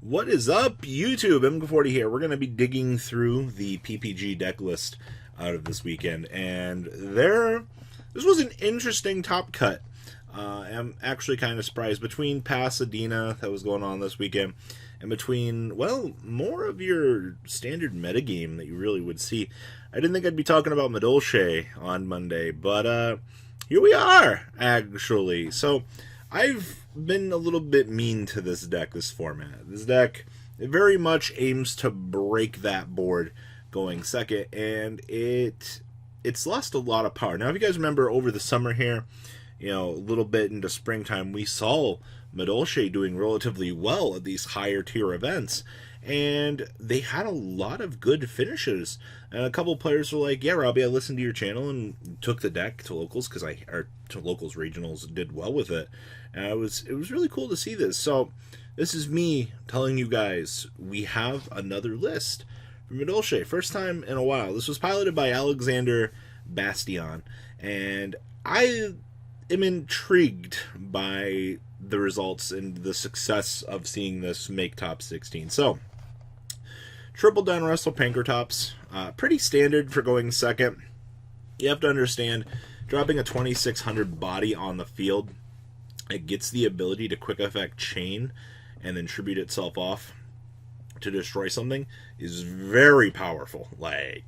What is up, YouTube? MK40 here. We're going to be digging through the PPG deck list out of this weekend, and this was an interesting top cut. I'm actually kind of surprised between Pasadena that was going on this weekend, and between, well, more of your standard metagame that you really would see. I didn't think I'd be talking about Madolche on Monday, but here we are, actually. So I've been a little bit mean to this deck, this format. This deck, it very much aims to break that board going second, and it's lost a lot of power. Now, if you guys remember over the summer here, a little bit into springtime, we saw Madolche doing relatively well at these higher tier events, and they had a lot of good finishes. And a couple players were like, "Yeah, Robbie, I listened to your channel and took the deck to locals to locals regionals, did well with it." And it was really cool to see this. So this is me telling you guys we have another list for Madolche. First time in a while. This was piloted by Alexander Bastion, and I am intrigued by the results and the success of seeing this make top 16. So, triple down Russell Pankratops, pretty standard for going second. You have to understand, dropping a 2600 body on the field, it gets the ability to quick effect chain and then tribute itself off to destroy something is very powerful. Like,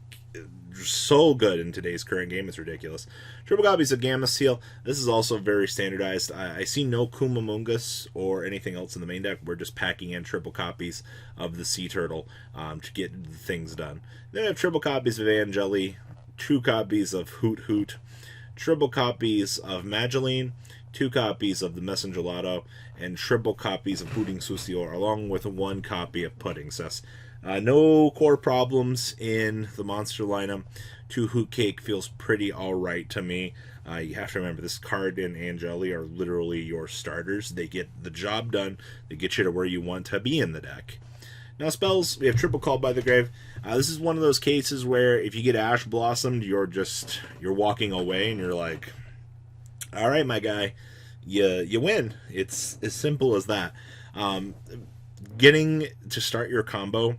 so good in today's current game, it's ridiculous. Triple copies of Gamma Seal. This is also very standardized. I see no Kumamungus or anything else in the main deck. We're just packing in triple copies of the Sea Turtle to get things done. Then we have triple copies of Angeli, 2 copies of Hoot Hoot, triple copies of Mageline, 2 copies of the Messengelato, and triple copies of Pudding Susior, along with 1 copy of Pudding Cess. No core problems in the monster lineup. 2 Hoot Cake feels pretty alright to me. You have to remember, this card and Angeli are literally your starters. They get the job done. They get you to where you want to be in the deck. Now, spells, we have Triple Called by the Grave. This is one of those cases where if you get Ash Blossomed, you're walking away and you're like, alright, my guy, you win. It's as simple as that. Getting to start your combo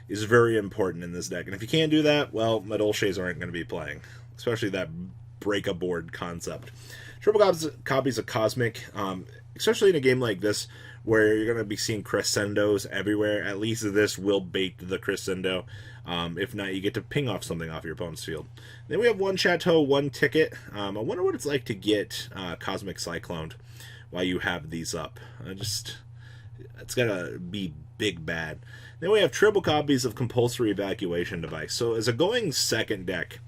is very important in this deck, and if you can't do that, well, Madolches aren't going to be playing, especially that break a board concept. Triple copies of Cosmic, especially in a game like this where you're going to be seeing crescendos everywhere. At least this will bait the crescendo. If not, you get to ping off something off your opponent's field. Then we have 1 Chateau, 1 Ticket. I wonder what it's like to get Cosmic Cycloned while you have these up. It's gotta be big bad. Then we have triple copies of Compulsory Evacuation Device. So as a going second deck,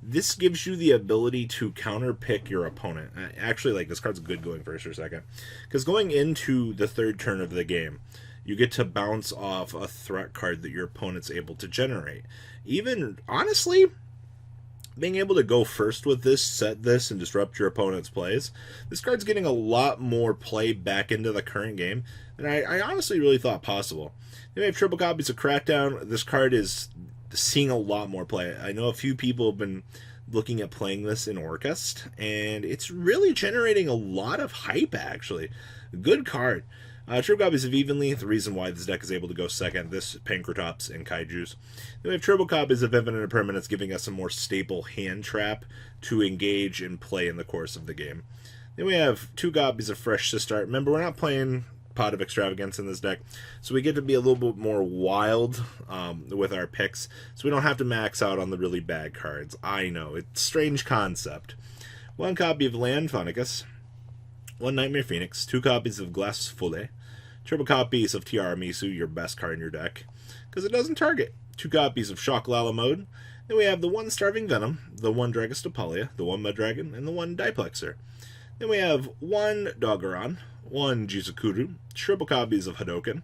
this gives you the ability to counter pick your opponent. Actually, like, this card's good going first or second, because going into the 3rd turn of the game, you get to bounce off a threat card that your opponent's able to generate. Even, honestly, being able to go first with this, set this, and disrupt your opponent's plays, this card's getting a lot more play back into the current game than I honestly really thought possible. Then we have triple copies of Crackdown. This card is seeing a lot more play. I know a few people have been looking at playing this in Orcust, and it's really generating a lot of hype, actually. Good card. Triple copies of Evenly, the reason why this deck is able to go second, this Pankratops and Kaijus. Then we have triple copies of Infinite Impermanence, giving us a more stable hand trap to engage and play in the course of the game. Then we have 2 copies of Fresh to Start. Remember, we're not playing Pot of Extravagance in this deck, so we get to be a little bit more wild with our picks, so we don't have to max out on the really bad cards. I know, it's a strange concept. 1 copy of Land Phonicus, 1 Nightmare Phoenix, 2 copies of Glass Foule, triple copies of Tiara Misu, your best card in your deck, because it doesn't target. 2 copies of Shock Lala Mode. Then we have the 1 Starving Venom, the 1 Dragostopalia, the 1 Mudragon, and the 1 Diplexer. Then we have 1 Doggeron, 1 Jizukuru, triple copies of Hadoken,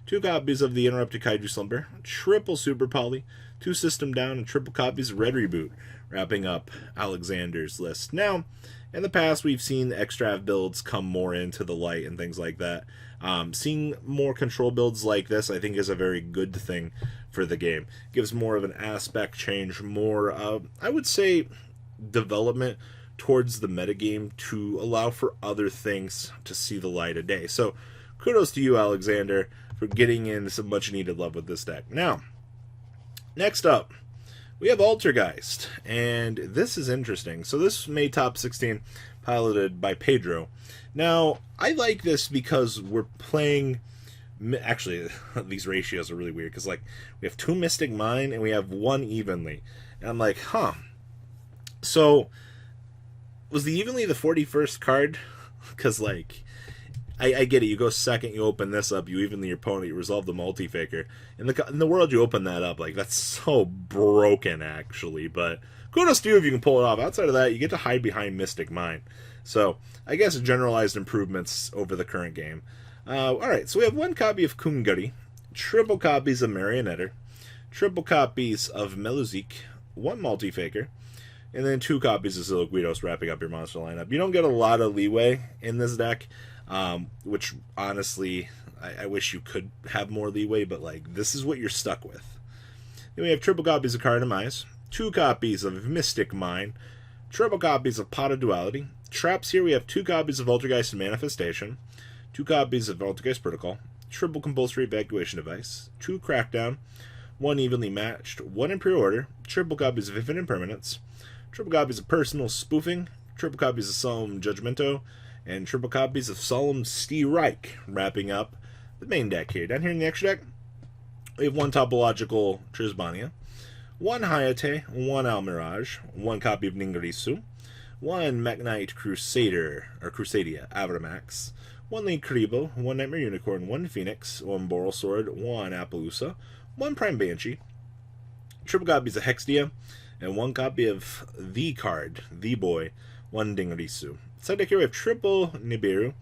2 copies of the Interrupted Kaiju Slumber, triple Super Poly, 2 System Down, and triple copies of Red Reboot, wrapping up Alexander's list. Now, in the past, we've seen Extrav builds come more into the light and things like that. Seeing more control builds like this, I think, is a very good thing for the game. Gives more of an aspect change, more, I would say, development towards the metagame to allow for other things to see the light of day. So kudos to you, Alexander, for getting in some much needed love with this deck. Now, next up, we have Altergeist, and this is interesting. So this made top 16, piloted by Pedro. Now, I like this because we're playing... Actually, these ratios are really weird, because like we have 2 Mystic Mine, and we have 1 Evenly. And I'm like, huh. So, was the Evenly the 41st card? Because, like... I get it. You go second, you open this up, you evenly your opponent, you resolve the multi-faker. In the world, you open that up. Like, that's so broken, actually. But kudos to you if you can pull it off. Outside of that, you get to hide behind Mystic Mine. So, I guess generalized improvements over the current game. Alright, so we have 1 copy of Kunguri, triple copies of Marionnetter, triple copies of Meluzik, 1 multi-faker, and then 2 copies of Zilguidos wrapping up your monster lineup. You don't get a lot of leeway in this deck. Which honestly, I wish you could have more leeway, but like this is what you're stuck with. Then we have triple copies of Cardamize, 2 copies of Mystic Mine, triple copies of Pot of Duality. Traps here we have 2 copies of Altergeist and Manifestation, 2 copies of Altergeist Protocol, triple compulsory evacuation device, 2 Crackdown, 1 evenly matched, 1 in pre-order, triple copies of Infinite Impermanence, triple copies of Personal Spoofing, triple copies of Solemn Judgmento, and triple copies of Solemn Reich, wrapping up the main deck here. Down here in the extra deck, we have 1 Topological Trisbania, 1 Hayate, 1 Almirage, 1 copy of Ningarisu, 1 Mekk-Knight Crusader, or Crusadia, Avramax, 1 Link Karibo, 1 Nightmare Unicorn, 1 Phoenix, 1 Boral Sword, 1 Appaloosa, 1 Prime Banshee, triple copies of Hexdia, and 1 copy of the card, the boy, 1 Dingarisu. Side deck here we have triple Nibiru,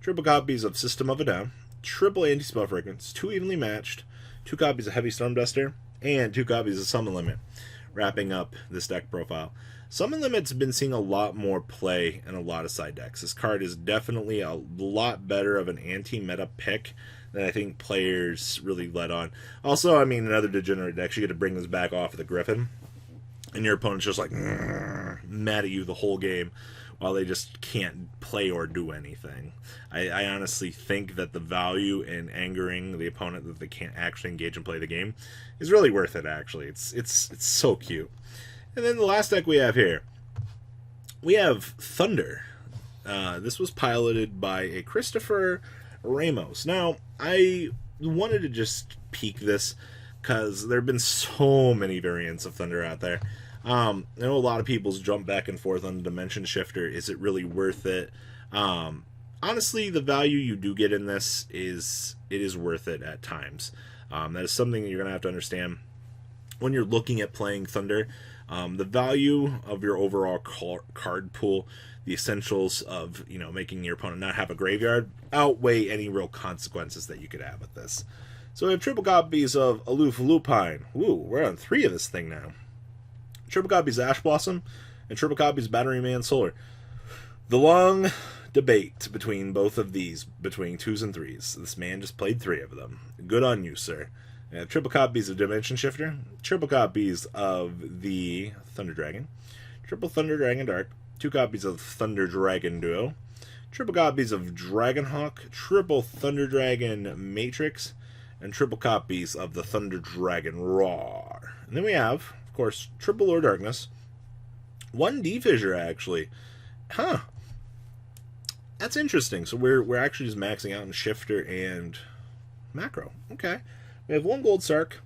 triple copies of System of a Down, triple Anti-Spell Fragrance, 2 evenly matched, 2 copies of Heavy Storm Duster, and 2 copies of Summon Limit, wrapping up this deck profile. Summon Limit's been seeing a lot more play in a lot of side decks. This card is definitely a lot better of an anti-meta pick than I think players really let on. Also, I mean, in other degenerate decks, you get to bring this back off of the Griffin, and your opponent's just like mad at you the whole game, while they just can't play or do anything. I honestly think that the value in angering the opponent that they can't actually engage and play the game is really worth it, actually. It's so cute. And then the last deck we have here, we have Thunder. This was piloted by a Christopher Ramos. Now, I wanted to just peek this because there have been so many variants of Thunder out there. I know a lot of people's jump back and forth on the Dimension Shifter. Is it really worth it? Honestly, the value you do get in this is worth it at times. That is something that you're going to have to understand when you're looking at playing Thunder. The value of your overall card pool, the essentials of making your opponent not have a graveyard, outweigh any real consequences that you could have with this. So we have triple copies of Aloof Lupine. Ooh, we're on 3 of this thing now. Triple copies of Ash Blossom, and triple copies of Battery Man Solar. The long debate between both of these, between 2s and 3s. This man just played 3 of them. Good on you, sir. We have triple copies of Dimension Shifter, triple copies of the Thunder Dragon, triple Thunder Dragon Dark, 2 copies of Thunder Dragon Duo, triple copies of Dragonhawk, triple Thunder Dragon Matrix, and triple copies of the Thunder Dragon Roar. And then we have, of course, triple Lord Darkness, 1 D-Fissure, actually. Huh. That's interesting. So we're actually just maxing out in Shifter and Macro. Okay. We have 1 Gold Sark,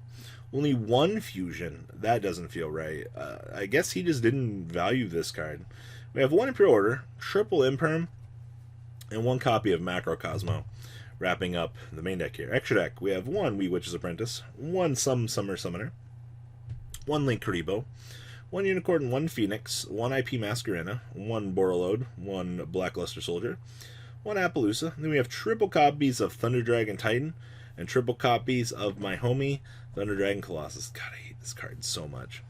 only 1 Fusion. That doesn't feel right. I guess he just didn't value this card. We have 1 in pre-order, triple Imperm, and 1 copy of Macrocosmo, wrapping up the main deck here. Extra deck, we have 1 Wee Witch's Apprentice, 1 Summer Summoner, 1 Link Karibo, 1 Unicorn, 1 Phoenix, 1 IP Masquerena, 1 Borreload, 1 Blackluster Soldier, 1 Appaloosa. Then we have triple copies of Thunder Dragon Titan, and triple copies of my homie, Thunder Dragon Colossus. God, I hate this card so much.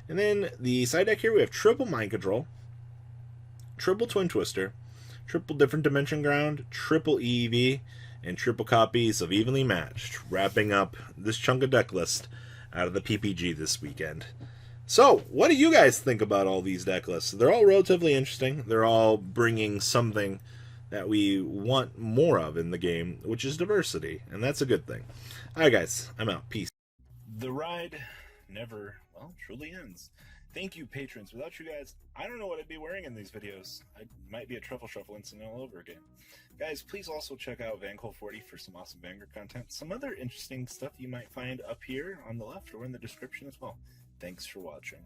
And then the side deck here, we have triple Mind Control, triple Twin Twister, triple Different Dimension Ground, triple EEV, and triple copies of Evenly Matched, wrapping up this chunk of deck list out of the PPG this weekend. So, what do you guys think about all these deck lists? They're all relatively interesting. They're all bringing something that we want more of in the game, which is diversity, and that's a good thing. All right, guys, I'm out. Peace. The ride never, well, truly ends. Thank you, patrons. Without you guys, I don't know what I'd be wearing in these videos. I might be a truffle shuffle incident all over again. Guys, please also check out VanCole40 for some awesome Vanguard content. Some other interesting stuff you might find up here on the left or in the description as well. Thanks for watching.